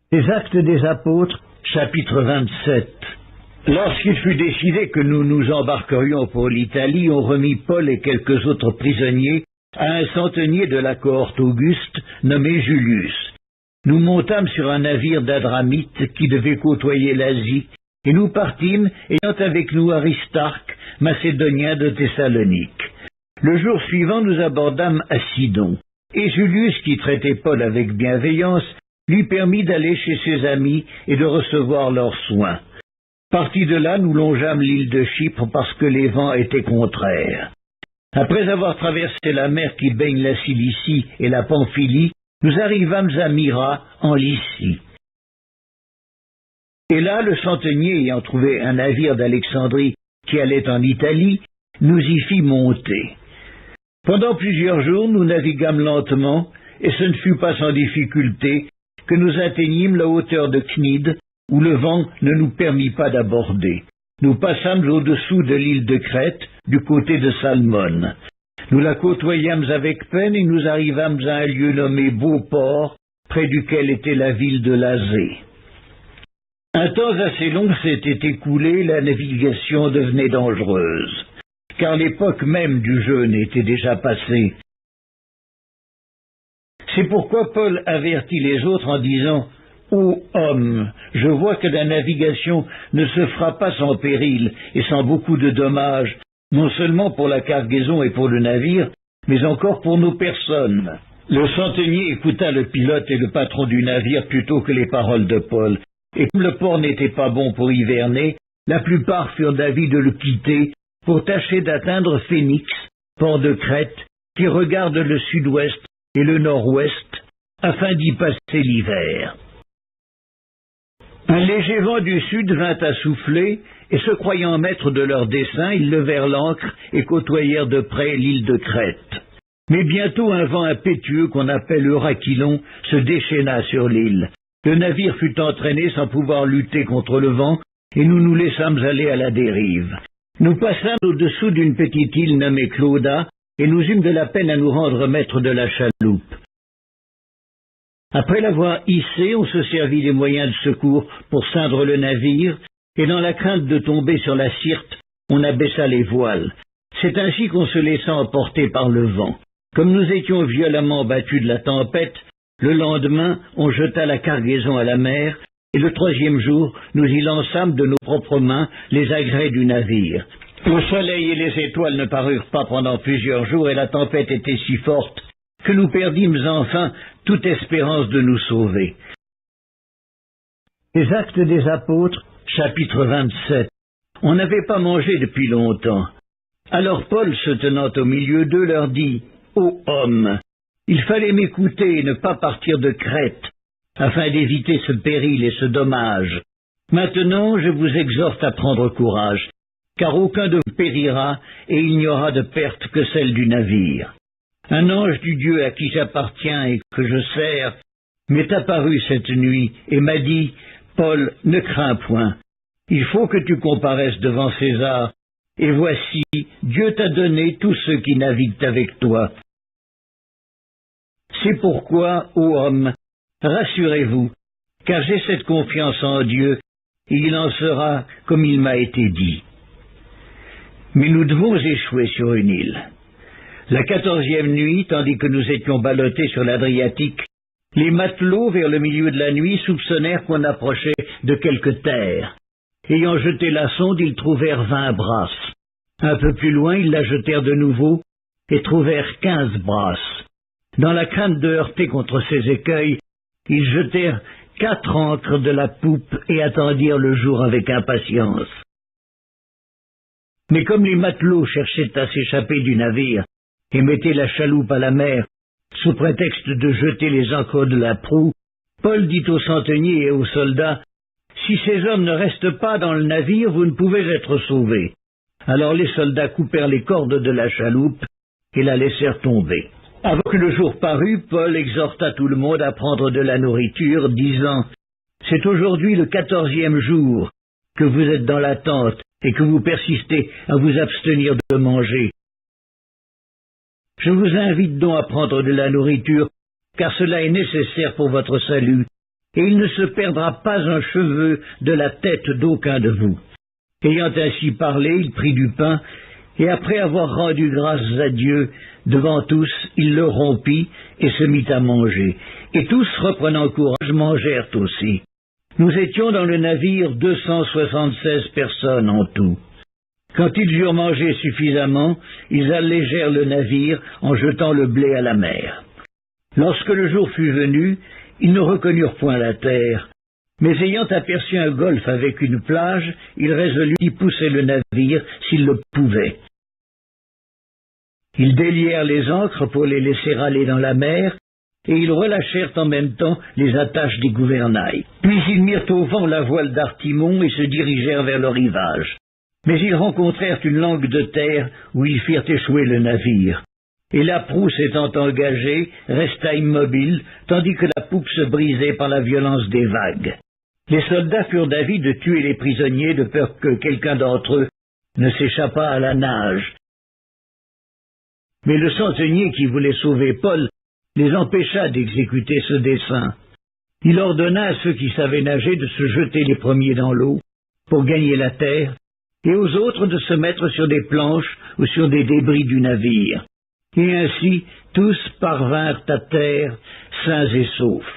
Les Actes des Apôtres, chapitre 27. Lorsqu'il fut décidé que nous nous embarquerions pour l'Italie, on remit Paul et quelques autres prisonniers à un centenier de la cohorte Auguste, nommé Julius. Nous montâmes sur un navire d'Adramite qui devait côtoyer l'Asie, et nous partîmes, ayant avec nous Aristarque, macédonien de Thessalonique. Le jour suivant, nous abordâmes à Sidon, et Julius, qui traitait Paul avec bienveillance, lui permit d'aller chez ses amis et de recevoir leurs soins. Partis de là, nous longeâmes l'île de Chypre parce que les vents étaient contraires. Après avoir traversé la mer qui baigne la Cilicie et la Pamphylie, nous arrivâmes à Myra, en Lycie. Et là, le centenier ayant trouvé un navire d'Alexandrie qui allait en Italie, nous y fit monter. Pendant plusieurs jours, nous naviguâmes lentement, et ce ne fut pas sans difficulté que nous atteignîmes la hauteur de Cnide, où le vent ne nous permit pas d'aborder. Nous passâmes au-dessous de l'île de Crète, du côté de Salmone. Nous la côtoyâmes avec peine et nous arrivâmes à un lieu nommé Beauport, près duquel était la ville de Lazée. Un temps assez long s'était écoulé, la navigation devenait dangereuse, car l'époque même du jeûne était déjà passée. C'est pourquoi Paul avertit les autres en disant « Ô homme, je vois que la navigation ne se fera pas sans péril et sans beaucoup de dommages, non seulement pour la cargaison et pour le navire, mais encore pour nos personnes. » Le centenier écouta le pilote et le patron du navire plutôt que les paroles de Paul, et comme le port n'était pas bon pour hiverner, la plupart furent d'avis de le quitter pour tâcher d'atteindre Phénix, port de Crète, qui regarde le sud-ouest et le nord-ouest, afin d'y passer l'hiver. Un léger vent du sud vint à souffler, et se croyant maîtres de leur dessein, ils levèrent l'ancre et côtoyèrent de près l'île de Crète. Mais bientôt un vent impétueux qu'on appelle Eurachylon se déchaîna sur l'île. Le navire fut entraîné sans pouvoir lutter contre le vent, et nous nous laissâmes aller à la dérive. Nous passâmes au-dessous d'une petite île nommée Clauda, et nous eûmes de la peine à nous rendre maîtres de la chaloupe. Après l'avoir hissée, on se servit des moyens de secours pour ceindre le navire, et dans la crainte de tomber sur la Syrte, on abaissa les voiles. C'est ainsi qu'on se laissa emporter par le vent. Comme nous étions violemment battus de la tempête, le lendemain, on jeta la cargaison à la mer, et le troisième jour, nous y lançâmes de nos propres mains les agrès du navire. Le soleil et les étoiles ne parurent pas pendant plusieurs jours, et la tempête était si forte que nous perdîmes enfin toute espérance de nous sauver. Les Actes des Apôtres, chapitre 27. On n'avait pas mangé depuis longtemps. Alors Paul, se tenant au milieu d'eux, leur dit « Ô hommes, il fallait m'écouter et ne pas partir de Crète, afin d'éviter ce péril et ce dommage. Maintenant, je vous exhorte à prendre courage, car aucun de vous périra, et il n'y aura de perte que celle du navire. Un ange du Dieu à qui j'appartiens et que je sers m'est apparu cette nuit et m'a dit « Paul, ne crains point, il faut que tu comparaisses devant César, et voici, Dieu t'a donné tous ceux qui naviguent avec toi. C'est pourquoi, ô hommes, rassurez-vous, car j'ai cette confiance en Dieu, et il en sera comme il m'a été dit. Mais nous devons échouer sur une île. La 14e nuit, tandis que nous étions ballottés sur l'Adriatique, les matelots, vers le milieu de la nuit, soupçonnèrent qu'on approchait de quelque terre. Ayant jeté la sonde, ils trouvèrent 20 brasses. Un peu plus loin, ils la jetèrent de nouveau et trouvèrent 15 brasses. Dans la crainte de heurter contre ces écueils, ils jetèrent 4 ancres de la poupe et attendirent le jour avec impatience. Mais comme les matelots cherchaient à s'échapper du navire et mettaient la chaloupe à la mer, sous prétexte de jeter les ancres de la proue, Paul dit aux centeniers et aux soldats « Si ces hommes ne restent pas dans le navire, vous ne pouvez être sauvés. » Alors les soldats coupèrent les cordes de la chaloupe et la laissèrent tomber. Avant que le jour parût, Paul exhorta tout le monde à prendre de la nourriture, disant « C'est aujourd'hui le 14e jour que vous êtes dans la tente et que vous persistez à vous abstenir de manger. Je vous invite donc à prendre de la nourriture, car cela est nécessaire pour votre salut, et il ne se perdra pas un cheveu de la tête d'aucun de vous. » Ayant ainsi parlé, il prit du pain, et après avoir rendu grâce à Dieu devant tous, il le rompit et se mit à manger. Et tous, reprenant courage, mangèrent aussi. Nous étions dans le navire 276 personnes en tout. Quand ils eurent mangé suffisamment, ils allégèrent le navire en jetant le blé à la mer. Lorsque le jour fut venu, ils ne reconnurent point la terre, mais ayant aperçu un golfe avec une plage, ils résolurent d'y pousser le navire s'ils le pouvaient. Ils délièrent les ancres pour les laisser aller dans la mer, et ils relâchèrent en même temps les attaches des gouvernails. Puis ils mirent au vent la voile d'Artimon et se dirigèrent vers le rivage. Mais ils rencontrèrent une langue de terre où ils firent échouer le navire. Et la proue s'étant engagée, resta immobile, tandis que la poupe se brisait par la violence des vagues. Les soldats furent d'avis de tuer les prisonniers de peur que quelqu'un d'entre eux ne s'échappât à la nage. Mais le centenier qui voulait sauver Paul les empêcha d'exécuter ce dessein. Il ordonna à ceux qui savaient nager de se jeter les premiers dans l'eau pour gagner la terre, et aux autres de se mettre sur des planches ou sur des débris du navire. Et ainsi tous parvinrent à terre, sains et saufs.